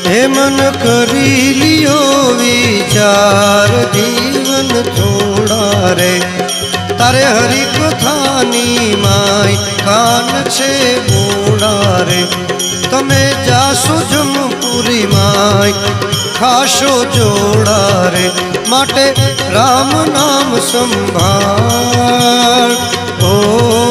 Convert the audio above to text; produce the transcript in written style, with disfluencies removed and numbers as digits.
हे मन करी लियो विचार जीवन थोड़ा रे तारे हरि कथानी माय कान छे बोड़ा रे तमे जासो जमपुरी माय खाशो जोड़ा रे माटे राम नाम संभाळ ओ